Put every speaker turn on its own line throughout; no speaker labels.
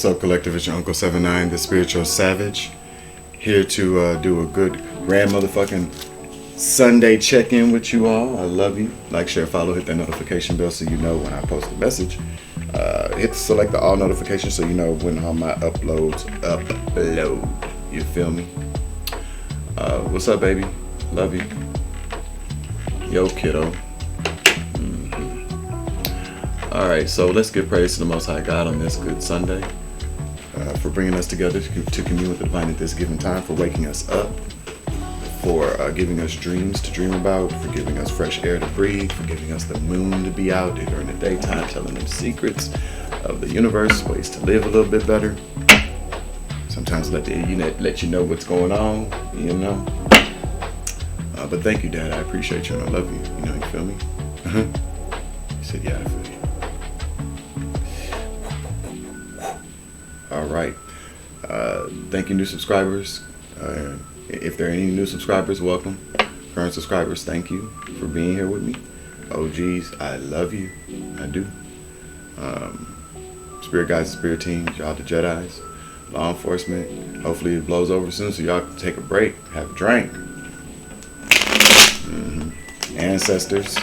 What's up, collective? It's your Uncle 79, the spiritual savage, here to do a good grand motherfucking Sunday check-in with you all. I love you. Like, share, follow, hit that notification bell so you know when I post a message. Hit select the all notifications so you know when all my uploads upload. You feel me? What's up, baby? Love you. Yo, kiddo. All right, so let's give praise to the Most High God on this good Sunday for bringing us together to commune with the divine at this given time, for waking us up, for giving us dreams to dream about, for giving us fresh air to breathe, for giving us the moon to be out during the daytime, telling them secrets of the universe, ways to live a little bit better. Sometimes let you know what's going on, you know. But thank you, Dad. I appreciate you and I love you. You know, you feel me? He said, yeah, I feel you. All right. Thank you, new subscribers. If there are any new subscribers, welcome. Current subscribers, thank you for being here with me. OGs, I love you. I do. Spirit guides, spirit teams, y'all the Jedis, law enforcement. Hopefully it blows over soon so y'all can take a break, have a drink. Ancestors,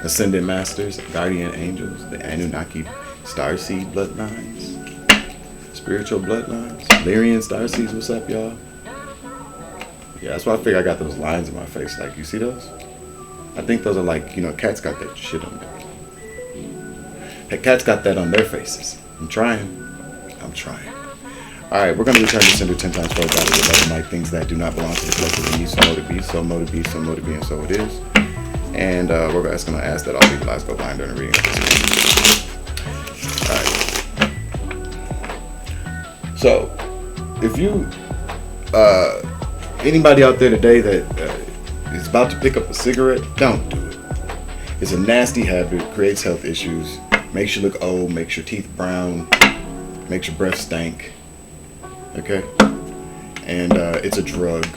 ascended masters, guardian angels, the Anunnaki starseed bloodlines. Spiritual bloodlines. Lyrian starseeds, what's up, y'all? Yeah, that's why I figure I got those lines in my face. Like, you see those? I think those are like, you know, cats got that shit on them. Hey, cats got that on their faces. I'm trying. All right, we're going to return to sender 10 times for battle with other night things that do not belong to the collective and you. So motive be, so motive be, so motive be, and so it is. And we're just going to ask that all evil eyes go blind during the reading of this. All right. So, if you, anybody out there today that is about to pick up a cigarette, don't do it. It's a nasty habit, creates health issues, makes you look old, makes your teeth brown, makes your breath stink, okay? And it's a drug.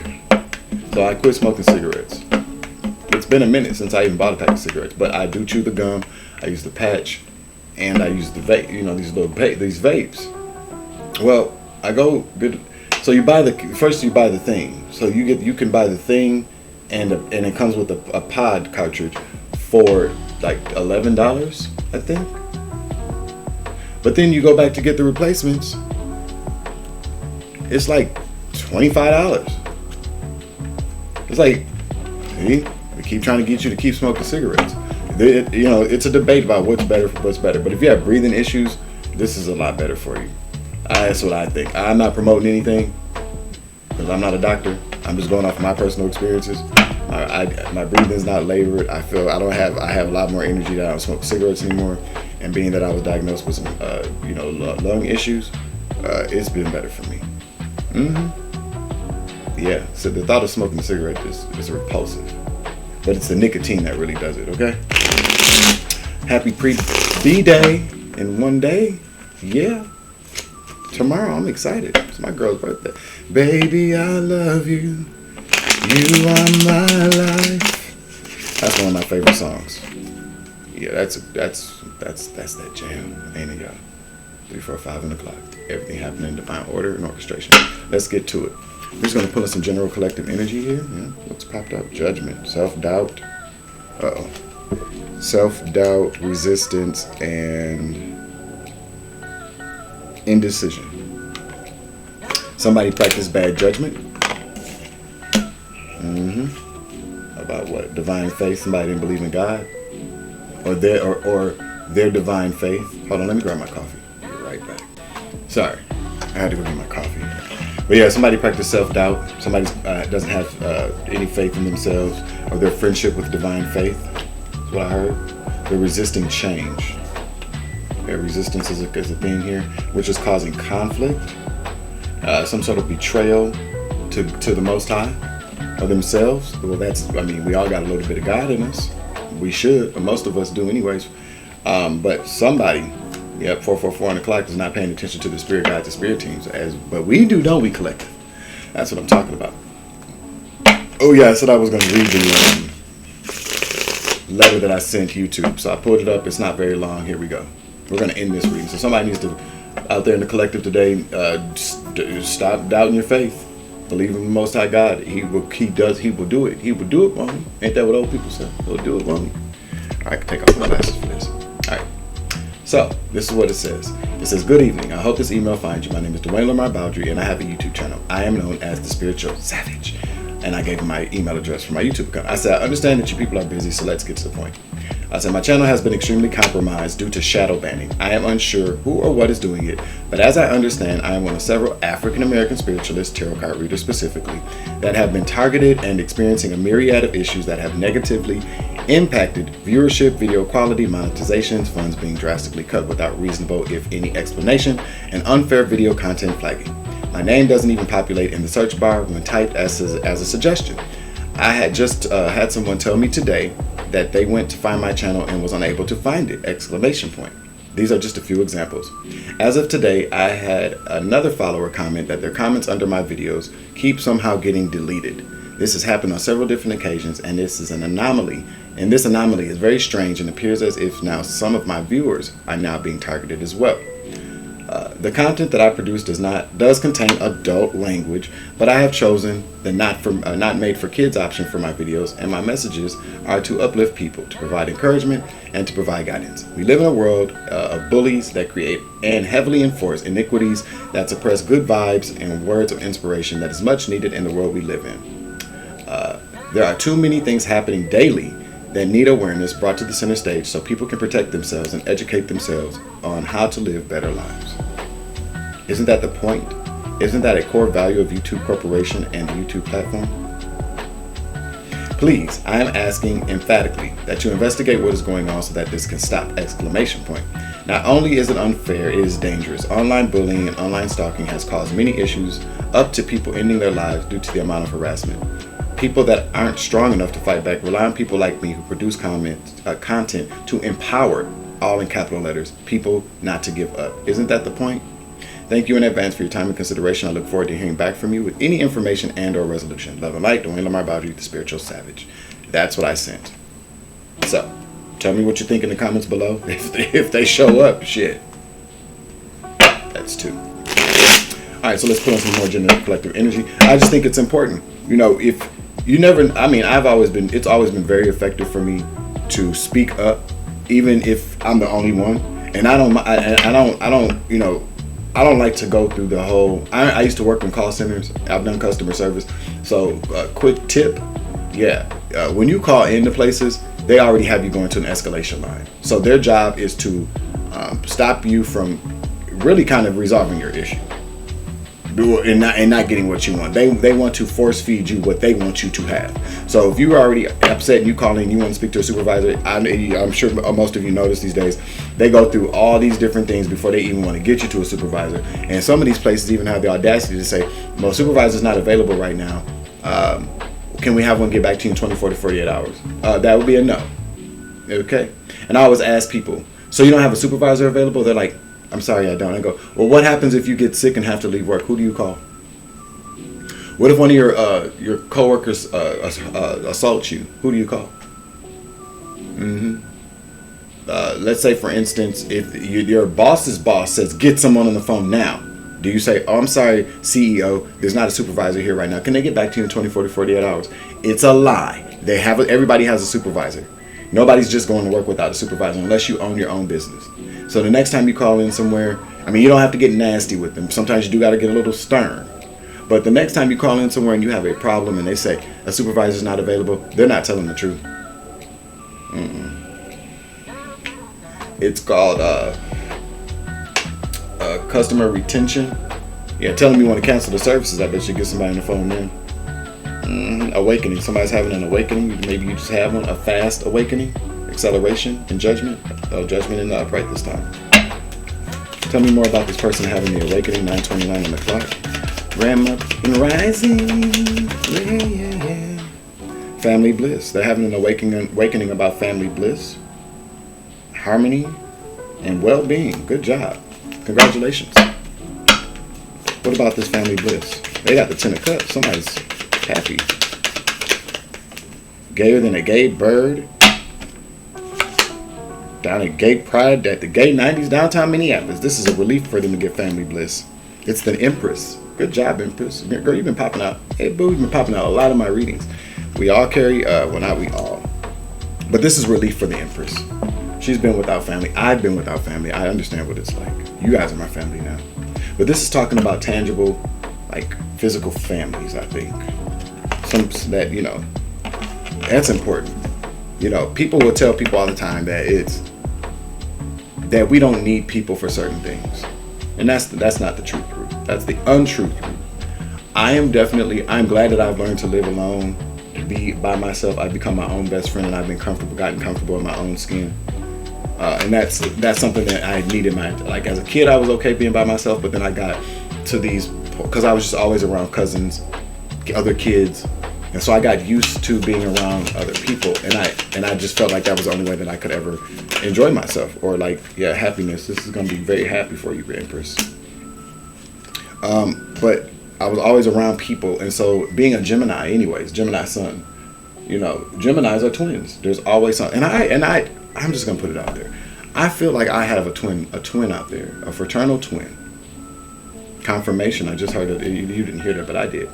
So I quit smoking cigarettes. It's been a minute since I even bought a pack of cigarettes, but I do chew the gum, I use the patch, and I use the vape, you know, these vapes. Well, I go good. So you buy the thing. So you can buy the thing, and it comes with a pod cartridge for like $11, I think. But then you go back to get the replacements. It's like $25. It's like, see, we keep trying to get you to keep smoking cigarettes. You know, it's a debate about what's better. But if you have breathing issues, this is a lot better for you. That's what I think. I'm not promoting anything because I'm not a doctor. I'm just going off of my personal experiences. My breathing is not labored. I have a lot more energy that I don't smoke cigarettes anymore. And being that I was diagnosed with some, lung issues, it's been better for me. Yeah. So the thought of smoking a cigarette is repulsive, but it's the nicotine that really does it. Okay. Happy B-Day in one day. Yeah. Tomorrow, I'm excited. It's my girl's birthday. Baby, I love you. You are my life. That's one of my favorite songs. Yeah, that's that jam, ain't it, y'all? 3, 4, 5 in the clock. Everything happening in divine order and orchestration. Let's get to it. We're just gonna pull in some general collective energy here. Yeah, what's popped up? Judgment, self-doubt. Self-doubt, resistance, and indecision. Somebody practice bad judgment. About what? Divine faith. Somebody didn't believe in God, or their divine faith. Hold on, let me grab my coffee. Be right back. Sorry, I had to go get my coffee. But yeah, somebody practice self-doubt. Somebody doesn't have any faith in themselves or their friendship with divine faith. That's what I heard. They're resisting change. Resistance is a thing here, which is causing conflict, some sort of betrayal to the Most High or themselves. Well, we all got a little bit of God in us. We should, but most of us do anyways. But somebody, 444 on the clock, is not paying attention to the spirit guides, the spirit teams, but we do, don't we, collective? That's what I'm talking about. Oh yeah, I said I was going to read the letter that I sent YouTube, so I pulled it up. It's not very long. Here we go. We're going to end this reading. So somebody needs to out there in the collective today, stop doubting your faith. Believe in the Most High God. He will do it. He will do it, won't he? Ain't that what old people say? He'll do it, won't he? All right, I can take off my glasses for this. All right. So, this is what it says. It says, good evening. I hope this email finds you. My name is Dwayne Lamar Bowdry, and I have a YouTube channel. I am known as the Spiritual Savage. And I gave him my email address for my YouTube account. I said, I understand that you people are busy, so let's get to the point. I said, my channel has been extremely compromised due to shadow banning. I am unsure who or what is doing it, but as I understand, I am one of several African-American spiritualists, tarot card readers specifically, that have been targeted and experiencing a myriad of issues that have negatively impacted viewership, video quality, monetizations, funds being drastically cut without reasonable, if any, explanation, and unfair video content flagging. My name doesn't even populate in the search bar when typed as a suggestion. I had just had someone tell me today that they went to find my channel and was unable to find it! Exclamation point. These are just a few examples. As of today, I had another follower comment that their comments under my videos keep somehow getting deleted. This has happened on several different occasions, and this is an anomaly. And this anomaly is very strange and appears as if now some of my viewers are now being targeted as well. The content that I produce does contain adult language, but I have chosen the not made for kids option for my videos, and my messages are to uplift people, to provide encouragement, and to provide guidance. We live in a world of bullies that create and heavily enforce iniquities that suppress good vibes and words of inspiration that is much needed in the world we live in. There are too many things happening daily that need awareness brought to the center stage so people can protect themselves and educate themselves on how to live better lives. Isn't that the point? Isn't that a core value of YouTube Corporation and the YouTube platform? Please, I am asking emphatically that you investigate what is going on so that this can stop! Exclamation point. Not only is it unfair, it is dangerous. Online bullying and online stalking has caused many issues, up to people ending their lives due to the amount of harassment. People that aren't strong enough to fight back rely on people like me who produce content to empower, all in capital letters, people not to give up. Isn't that the point? Thank you in advance for your time and consideration. I look forward to hearing back from you with any information and or resolution. Love and light, Dwayne Lamar Bowdry, the Spiritual Savage. That's what I sent. So, tell me what you think in the comments below. If they show up, shit. That's two. Alright, so let's put on some more general collective energy. I just think it's important. You know, if you never, it's always been very effective for me to speak up, even if I'm the only one. And I don't like to go through the whole, I used to work in call centers. I've done customer service. So quick tip, when you call into places, they already have you going to an escalation line. So their job is to stop you from really kind of resolving your issue and not getting what you want. They want to force feed you what they want you to have. So if you're already upset and you call in, you want to speak to a supervisor, I'm sure most of you notice these days, they go through all these different things before they even want to get you to a supervisor. And some of these places even have the audacity to say, well, supervisor's not available right now. Can we have one get back to you in 24 to 48 hours? That would be a no. Okay? And I always ask people, so you don't have a supervisor available? They're like, I'm sorry, I don't. I go, well, what happens if you get sick and have to leave work? Who do you call? What if one of your coworkers assaults you? Who do you call? Let's say, for instance, if your boss's boss says, get someone on the phone now, do you say, oh, I'm sorry, CEO, there's not a supervisor here right now. Can they get back to you in 24 to 48 hours? It's a lie. Everybody has a supervisor. Nobody's just going to work without a supervisor unless you own your own business. So the next time you call in somewhere, you don't have to get nasty with them. Sometimes you do got to get a little stern. But the next time you call in somewhere and you have a problem and they say a supervisor's not available, they're not telling the truth. It's called customer retention. Yeah, tell them you want to cancel the services. I bet you get somebody on the phone then. Awakening. Somebody's having an awakening. Maybe you just have one. A fast awakening. Acceleration and judgment. Oh, judgment in the upright this time. Tell me more about this person having the awakening. 9:29 on the clock. Ram up and rising. Yeah. Family bliss. They're having an awakening about family bliss, harmony, and well-being. Good job. Congratulations. What about this family bliss? They got the 10 of cups. Somebody's happy. Gayer than a gay bird. down at Gay Pride at the Gay 90s downtown Minneapolis. This is a relief for them to get family bliss. It's the Empress. Good job, Empress. Girl, you've been popping out. Hey, boo, you've been popping out a lot of my readings. We all carry, well, not we all. But this is relief for the Empress. She's been without family. I've been without family. I understand what it's like. You guys are my family now. But this is talking about tangible, like physical families, I think. Some that, you know, that's important. You know, people will tell people all the time that we don't need people for certain things. And that's not the truth. That's the untruth. I'm glad that I've learned to live alone, to be by myself. I've become my own best friend, and I've been gotten comfortable in my own skin. And that's something that I needed. Like as a kid, I was okay being by myself, but then I got to these, because I was just always around cousins, other kids, and so I got used to being around other people, and I just felt like that was the only way that I could ever enjoy myself, or like, yeah, happiness. This is gonna be very happy for you, Empress. But I was always around people, and so being a Gemini, anyways, Gemini sun, you know, Geminis are twins. There's always something, and I'm just gonna put it out there. I feel like I have a twin out there, a fraternal twin. Confirmation. I just heard it. You didn't hear that, but I did.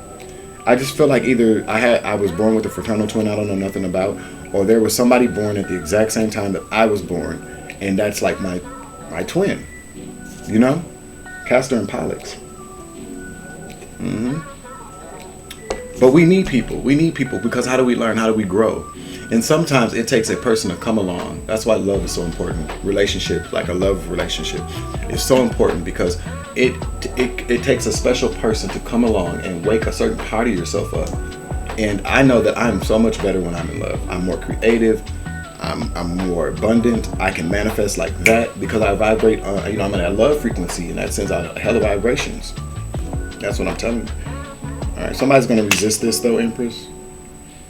I just feel like either I was born with a fraternal twin I don't know nothing about, or there was somebody born at the exact same time that I was born, and that's like my twin. You know, Castor and Pollux. But we need people. We need people because how do we learn? How do we grow? And sometimes it takes a person to come along. That's why love is so important. Relationship, like a love relationship, is so important because it takes a special person to come along and wake a certain part of yourself up. And I know that I'm so much better when I'm in love. I'm more creative. I'm more abundant. I can manifest like that because I vibrate. I'm in that love frequency, and that sends out a hell of vibrations. That's what I'm telling you. All right, somebody's gonna resist this though, Empress.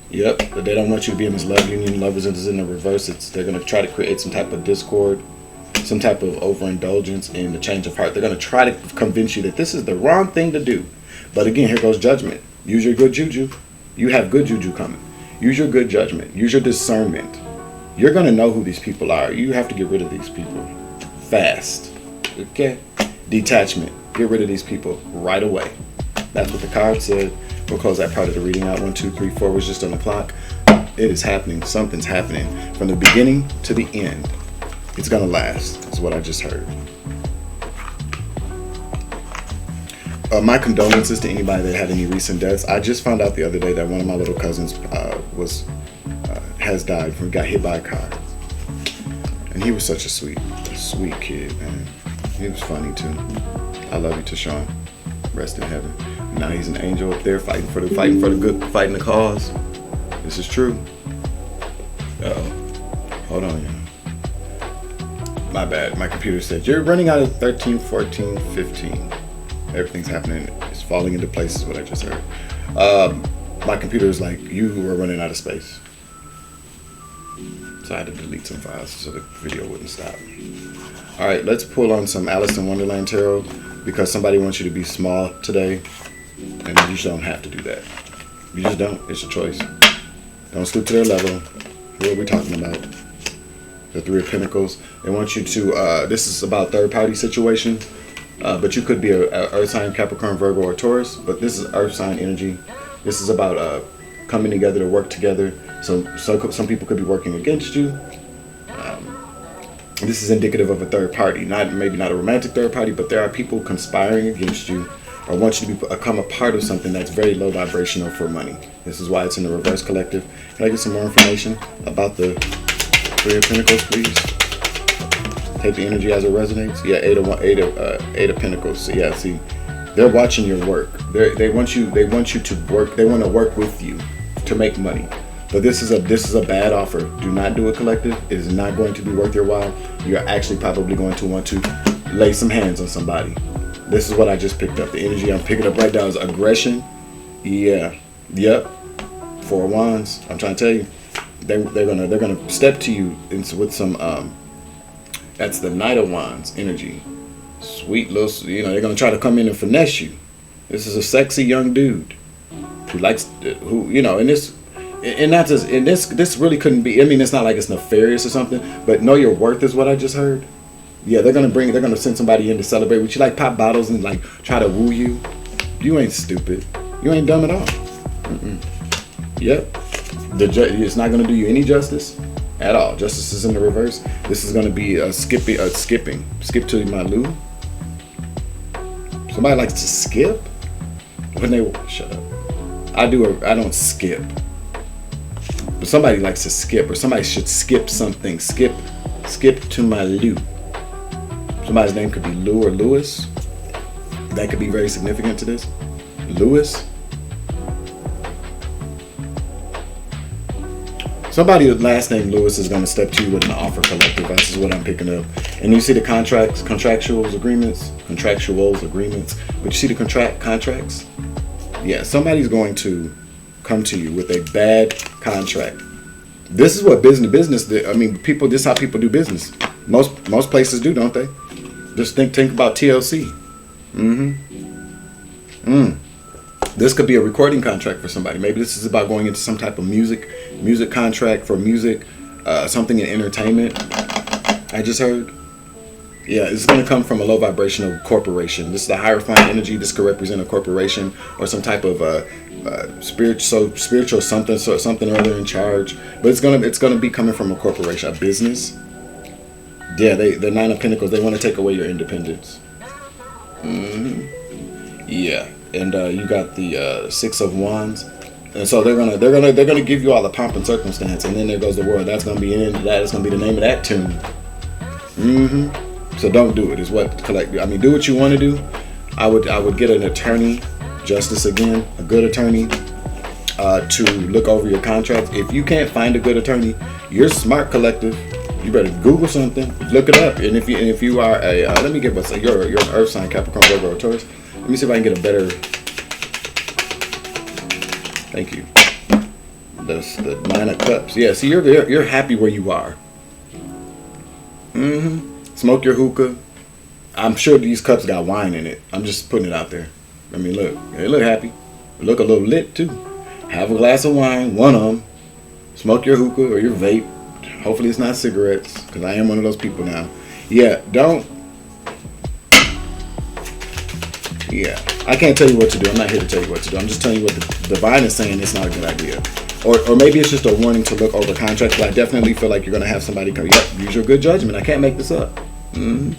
Yep, but they don't want you to be in this love union. Love is in the reverse. They're going to try to create some type of discord, some type of overindulgence in the change of heart. They're going to try to convince you that this is the wrong thing to do. But again, here goes judgment. Use your good juju. You have good juju coming. Use your good judgment. Use your discernment. You're going to know who these people are. You have to get rid of these people fast. Okay? Detachment. Get rid of these people right away. That's what the card said. We'll close that part of the reading out. 1, 2, 3, 4 was just on the clock. It is happening. Something's happening from the beginning to the end. It's gonna last. That's what I just heard. My condolences to anybody that had any recent deaths. I just found out the other day that one of my little cousins has died. He got hit by a car, and he was such a sweet kid, man. He was funny too. I love you, Tashawn. Rest in heaven. Now he's an angel up there fighting for the good, fighting the cause. This is true. Hold on, y'all. My bad. My computer said you're running out of 13, 14, 15. Everything's happening. It's falling into place is what I just heard. My computer is like, you were running out of space. So I had to delete some files so the video wouldn't stop. All right, let's pull on some Alice in Wonderland Tarot because somebody wants you to be small today. And you just don't have to do that. You just don't. It's a choice. Don't stoop to their level. Who are we talking about? The Three of Pentacles. They want you to, this is about third-party situation. But you could be a Earth sign, Capricorn, Virgo, or Taurus. But this is Earth sign energy. This is about coming together to work together. So some people could be working against you. This is indicative of a third party. Maybe not a romantic third party, but there are people conspiring against you or want you to become a part of something that's very low vibrational for money. This is why it's in the reverse collective. Can I get some more information about the Three of Pentacles, please? Take the energy as it resonates. Yeah, Eight of Pentacles. So yeah, see, they're watching your work. They want you to work. They want to work with you to make money. But this is a bad offer. Do not do a collective. It is not going to be worth your while. You're actually probably going to want to lay some hands on somebody. This is what I just picked up. The energy I'm picking up right now is aggression. Yeah. Yep. Four of Wands. I'm trying to tell you, they're gonna step to you with some that's the Knight of Wands energy. Sweet little, they're gonna try to come in and finesse you. This is a sexy young dude who likes and this. And not just, and this really couldn't be. I mean, it's not like it's nefarious or something, but know your worth is what I just heard. Yeah, they're gonna send somebody in to celebrate with you, like pop bottles and like try to woo you. You ain't stupid. You ain't dumb at all. Mm-mm. Yep. It's not gonna do you any justice at all. Justice is in the reverse. This is gonna be a skip to my loo. Somebody likes to skip when they shut up. I don't skip. But somebody likes to skip, or somebody should skip something. Skip to my loo. Somebody's name could be Lou or Lewis. That could be very significant to this. Lewis. Somebody with last name Lewis is going to step to you with an offer collective. This is what I'm picking up. And you see the contractual agreements. But you see the contracts? Yeah, somebody's going to come to you with a bad contract. This is what business. I mean, people. This is how people do business. Most places do, don't they? Just think about TLC. This could be a recording contract for somebody. Maybe this is about going into some type of music contract for music, something in entertainment. I just heard. Yeah, it's going to come from a low vibrational corporation. This is the higher fine energy. This could represent a corporation or some type of spiritual something or other in charge. But it's gonna be coming from a corporation, a business. Yeah, the Nine of Pentacles. They want to take away your independence. Yeah, and you got the Six of Wands, and so they're gonna give you all the pomp and circumstance, and then there goes the world. That's gonna be that's gonna be the name of that tune. So don't do it. Is what collect. I mean, do what you want to do. I would get an attorney, justice again, a good attorney, to look over your contracts. If you can't find a good attorney, you're smart, collective. You better Google something, look it up, and if you are a let me get what's you're an Earth sign, Capricorn, Virgo, or Taurus. Let me see if I can get a better. Thank you. The Nine of Cups. Yeah, see, you're happy where you are. Smoke your hookah. I'm sure these cups got wine in it. I'm just putting it out there. I mean, look, they look happy. They look a little lit too. Have a glass of wine, one of them. Smoke your hookah or your vape. Hopefully it's not cigarettes, because I am one of those people now. Yeah, I can't tell you what to do. I'm not here to tell you what to do. I'm just telling you what the divine is saying. It's not a good idea. Or maybe it's just a warning to look over contracts, but I definitely feel like you're going to have somebody come, yep, use your good judgment. I can't make this up. And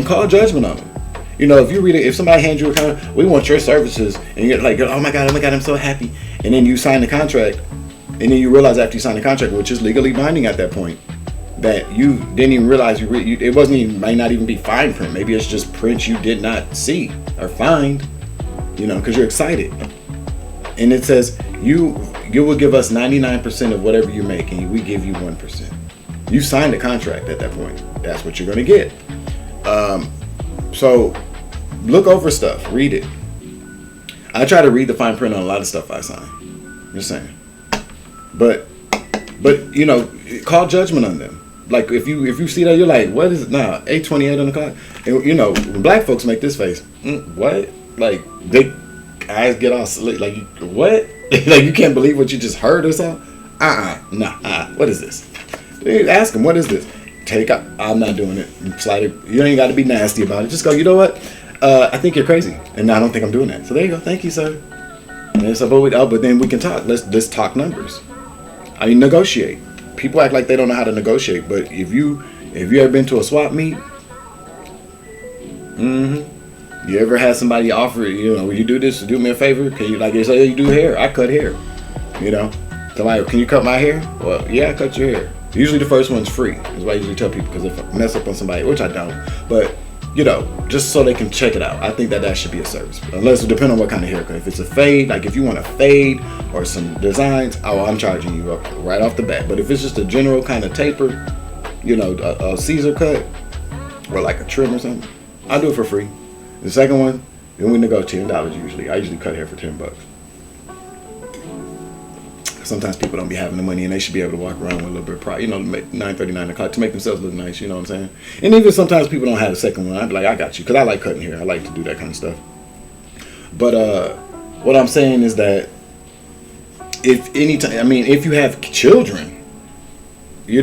call judgment on them. You know, if somebody hands you a contract, we want your services, and you're like, oh my God, I'm so happy. And then you sign the contract, and then you realize after you sign the contract, which is legally binding at that point, that you didn't even realize it wasn't even, might not even be fine print. Maybe it's just print you did not see or find, because you're excited. And it says you will give us 99% of whatever you make, and we give you 1%. You signed the contract at that point. That's what you're going to get. So look over stuff, read it. I try to read the fine print on a lot of stuff I sign. Just saying. But call judgment on them. Like if you see that, you're like, what is it now? 8:28 on the clock. And when black folks make this face, what? Like they eyes get all slick. Like what? Like you can't believe what you just heard or something. What is this? Ask them, what is this? I'm not doing it. Slide it. You ain't got to be nasty about it. Just go, you know what? I think you're crazy, and I don't think I'm doing that. So there you go. Thank you, sir. And so, but then we can talk. Let's talk numbers. I mean, negotiate. People act like they don't know how to negotiate, but if you ever been to a swap meet, you ever had somebody offer, will you do this? Do me a favor? Can you, like they say, you do hair? I cut hair. Somebody, can you cut my hair? Well, yeah, I cut your hair. Usually the first one's free. That's why I usually tell people, because if I mess up on somebody, which I don't, but just so they can check it out. I think that should be a service. Unless it depends on what kind of haircut. If it's a fade, like if you want a fade or some designs, I'm charging you up right off the bat. But if it's just a general kind of taper, a Caesar cut or like a trim or something, I'll do it for free. The second one, then we negotiate $10 usually. I usually cut hair for $10. Sometimes people don't be having the money, and they should be able to walk around with a little bit of pride, make 9:39 o'clock to make themselves look nice, you know what I'm saying? And even sometimes people don't have a second one, I'd be like, I got you, because I like cutting hair. I like to do that kind of stuff. But what I'm saying is that if you have children, we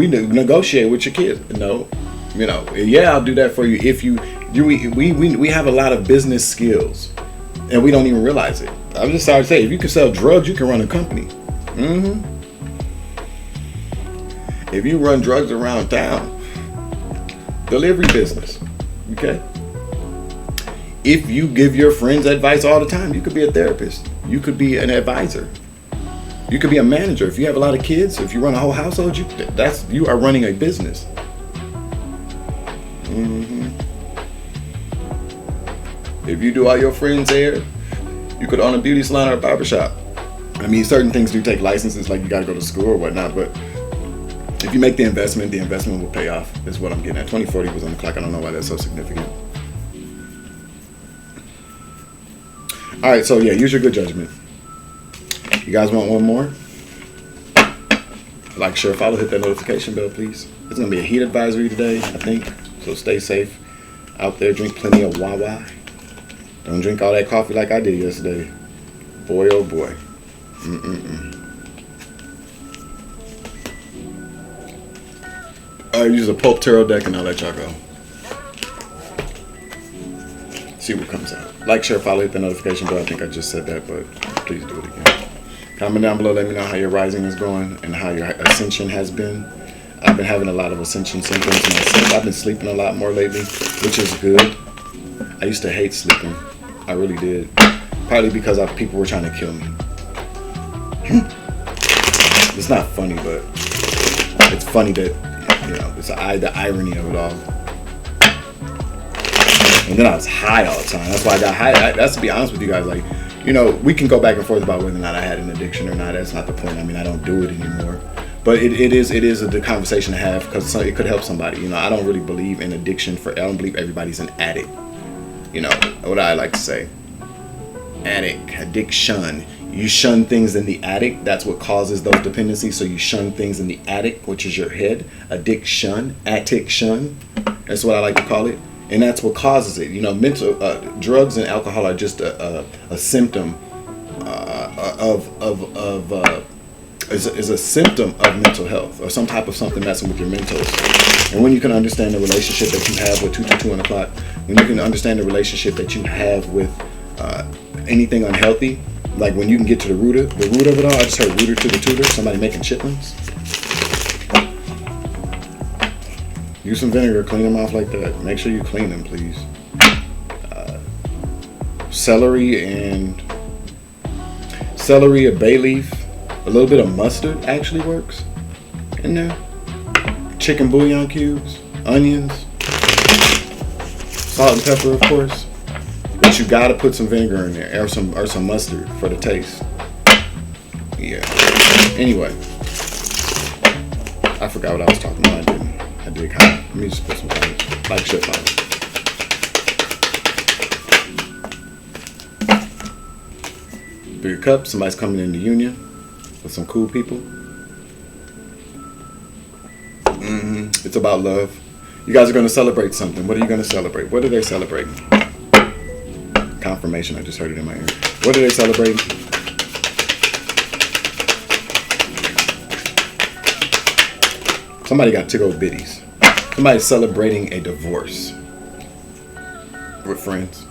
negotiate with your kids. No, yeah, I'll do that for you. If we have a lot of business skills, and we don't even realize it. I'm just sorry to say, if you can sell drugs, you can run a company. If you run drugs around town, delivery business, okay? If you give your friends advice all the time, you could be a therapist. You could be an advisor. You could be a manager. If you have a lot of kids, if you run a whole household, you are running a business. If you do all your friends' hair, you could own a beauty salon or a barbershop. Certain things do take licenses, like you got to go to school or whatnot, but if you make the investment will pay off, is what I'm getting at. 2040 was on the clock. I don't know why that's so significant. All right, so yeah, use your good judgment. You guys want one more? Like, share, follow, hit that notification bell, please. It's going to be a heat advisory today, I think, so stay safe out there. Drink plenty of Wawa. Don't drink all that coffee like I did yesterday. Boy, oh boy. I use a Pope Tarot deck and I'll let y'all go. See what comes out. Like, share, follow, hit the notification bell. I think I just said that, but please do it again. Comment down below, let me know how your rising is going and how your ascension has been. I've been having a lot of ascension symptoms myself. I've been sleeping a lot more lately, which is good. I used to hate sleeping. I really did. Probably because people were trying to kill me. It's not funny, but it's funny that, it's the irony of it all. And then I was high all the time. That's why I got high. That's to be honest with you guys. Like, we can go back and forth about whether or not I had an addiction or not. That's not the point. I don't do it anymore. But it is a conversation to have, because it could help somebody. I don't really believe in addiction. I don't believe everybody's an addict. What I like to say. Addiction. You shun things in the attic. That's what causes those dependencies. So you shun things in the attic, which is your head. Addiction. That's what I like to call it. And that's what causes it. Mental drugs and alcohol are just a symptom is a symptom of mental health, or some type of something messing with your mentals. And when you can understand the relationship that you have with 222 on the clock, when you can understand the relationship that you have with anything unhealthy, like when you can get to the root of it all. I just heard rooter to the tutor. Somebody making chitlins. Use some vinegar, clean them off like that. Make sure you clean them, please. Celery, a bay leaf, a little bit of mustard actually works in there. Chicken bouillon cubes, onions, salt and pepper, of course. But you gotta put some vinegar in there, or some mustard for the taste. Yeah. Anyway, I forgot what I was talking about. I did kind of. Let me just put some things like shit on it. Bigger cup. Somebody's coming in the union with some cool people. It's about love. You guys are going to celebrate something. What are you going to celebrate? What are they celebrating? Confirmation. I just heard it in my ear. What are they celebrating? Somebody got tickle bitties. Somebody's celebrating a divorce with friends.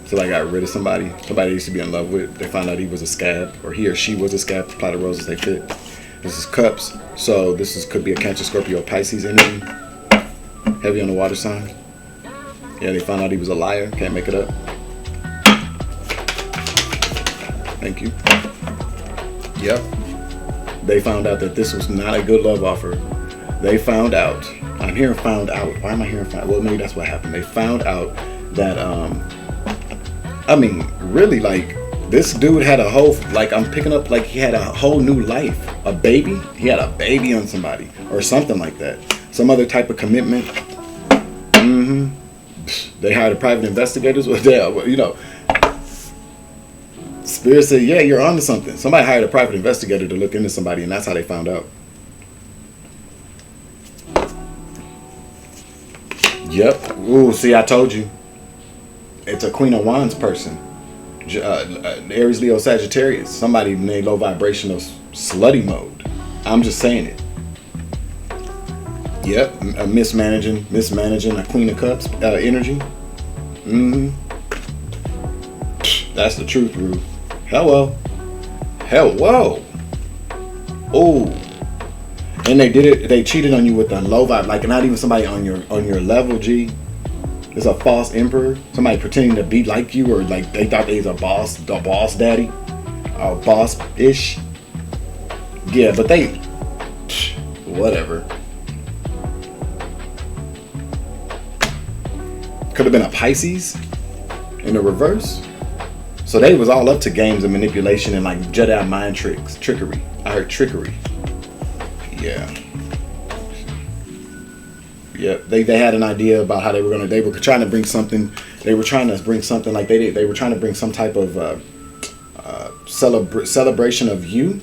So I got rid of somebody they used to be in love with. They found out he was a scab, or he or she was a scab. Apply the roses they fit. This is cups. So could be a Cancer, Scorpio, Pisces energy. Heavy on the water sign. Yeah, they found out he was a liar. Can't make it up. Thank you. Yep. They found out that this was not a good love offer. They found out. I'm hearing found out. Why am I hearing found out? Well, maybe that's what happened. They found out that, really, like, this dude had a whole, like, I'm picking up, like, he had a whole new life. A baby? He had a baby on somebody. Or something like that. Some other type of commitment. They hired private investigators. Spirit said, yeah, you're onto something. Somebody hired a private investigator to look into somebody, and that's how they found out. Yep. Ooh, see, I told you. It's a Queen of Wands person. Aries, Leo, Sagittarius. Somebody in a low vibrational slutty mode. I'm just saying it. Yep, mismanaging a Queen of Cups energy. That's the truth, Rue. Hello. Oh. And they did it. They cheated on you with a low vibe, like not even somebody on your level. G. It's a false emperor. Somebody pretending to be like you, or like they thought they was the boss daddy, boss-ish. Yeah, but they, whatever. Could have been a Pisces in the reverse. So they was all up to games and manipulation and like Jedi mind trickery. I heard trickery. Yeah. Yep. They had an idea about how they were trying to bring something. They were trying to bring something like they were trying to bring some type of celebration of you.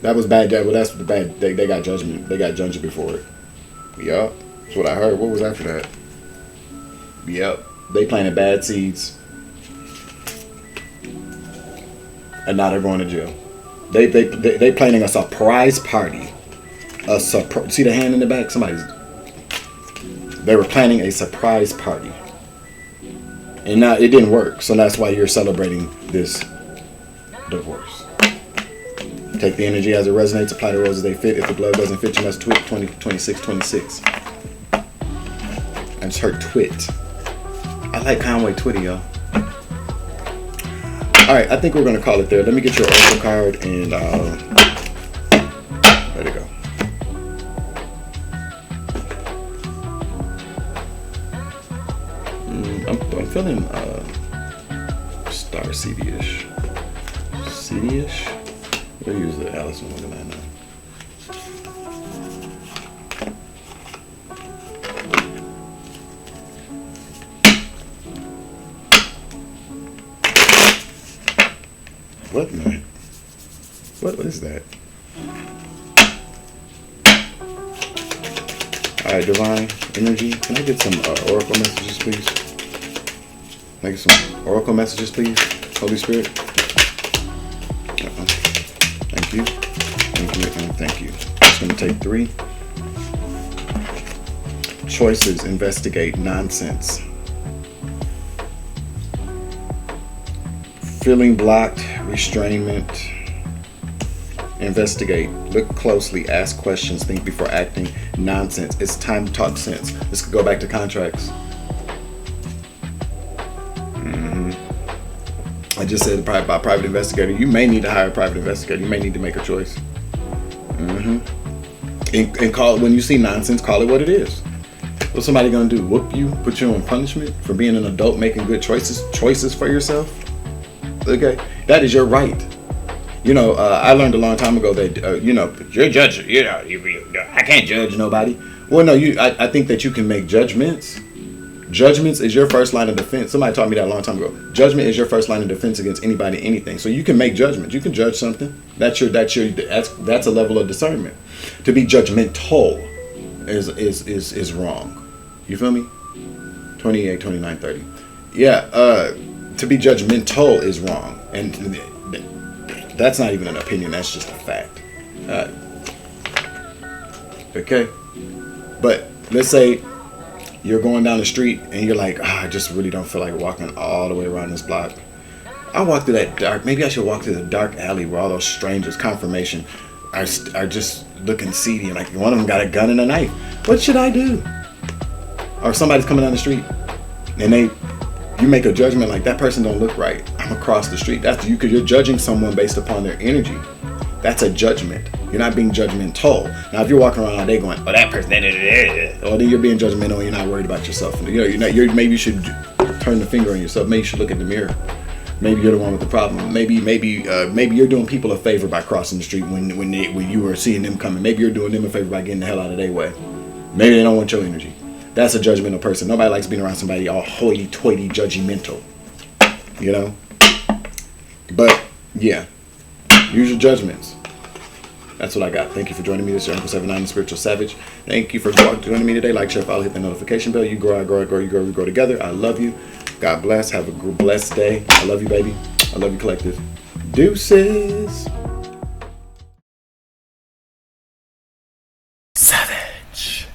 That was bad. Well, that's the bad. They got judgment. They got judged before it. Yup. That's what I heard. What was after that? Yep. They planted bad seeds. And now they're going to jail. They planning a surprise party. See the hand in the back? They were planning a surprise party. And now it didn't work. So that's why you're celebrating this divorce. Take the energy as it resonates. Apply the roles as they fit. If the glove doesn't fit, you must twit. 20, 26, 26. I just heard twit. I like Conway Twitty, y'all. Alright, I think we're going to call it there. Let me get your oracle card and let it go. I'm feeling star seedy-ish. Seedy-ish? We'll use the Alice in Wonderland now. What, man? What is that? Alright, divine energy. Can I get some oracle messages, please? Can I get some oracle messages, please? Holy Spirit. Thank you. Thank you and thank you. It's going to take 3. Choices. Investigate. Nonsense. Feeling blocked. Restrainment. Investigate. Look closely. Ask questions. Think before acting. Nonsense. It's time to talk sense. This could go back to contracts. I just said about private investigator. You may need to hire a private investigator. You may need to make a choice. And call it, when you see nonsense, call it what it is. What's somebody gonna do? Whoop you? Put you on punishment for being an adult, making good choices for yourself? Okay, that is your right. You know, I learned a long time ago that you're judging. I can't judge nobody. Well, no, I think that you can make judgments. Judgments is your first line of defense. Somebody taught me that a long time ago. Judgment is your first line of defense against anybody, anything. So you can make judgments. You can judge something. That's a level of discernment. To be judgmental is wrong. You feel me? 28, 29, 30. Yeah. To be judgmental is wrong, and that's not even an opinion. That's just a fact. Okay. But let's say you're going down the street and you're like, I just really don't feel like walking all the way around this block. I walk through that dark. Maybe I should walk through the dark alley where all those strangers, confirmation, are just looking seedy, and like one of them got a gun and a knife. What should I do? Or somebody's coming down the street and you make a judgment like that person don't look right. I'm across the street. That's you, because you're judging someone based upon their energy. That's a judgment. You're not being judgmental. Now, if you're walking around all day going, "Oh, that person," or then you're being judgmental and you're not worried about yourself. Maybe you should turn the finger on yourself. Maybe you should look in the mirror. Maybe you're the one with the problem. Maybe you're doing people a favor by crossing the street when you were seeing them coming. Maybe you're doing them a favor by getting the hell out of their way. Maybe they don't want your energy. That's a judgmental person. Nobody likes being around somebody all hoity-toity, judgmental. You know? But, yeah. Use your judgments. That's what I got. Thank you for joining me. This is your Uncle 79, the Spiritual Savage. Thank you for joining me today. Like, share, follow, hit the notification bell. You grow, I grow, I grow, you grow, we grow together. I love you. God bless. Have a blessed day. I love you, baby. I love you, collective. Deuces. Savage.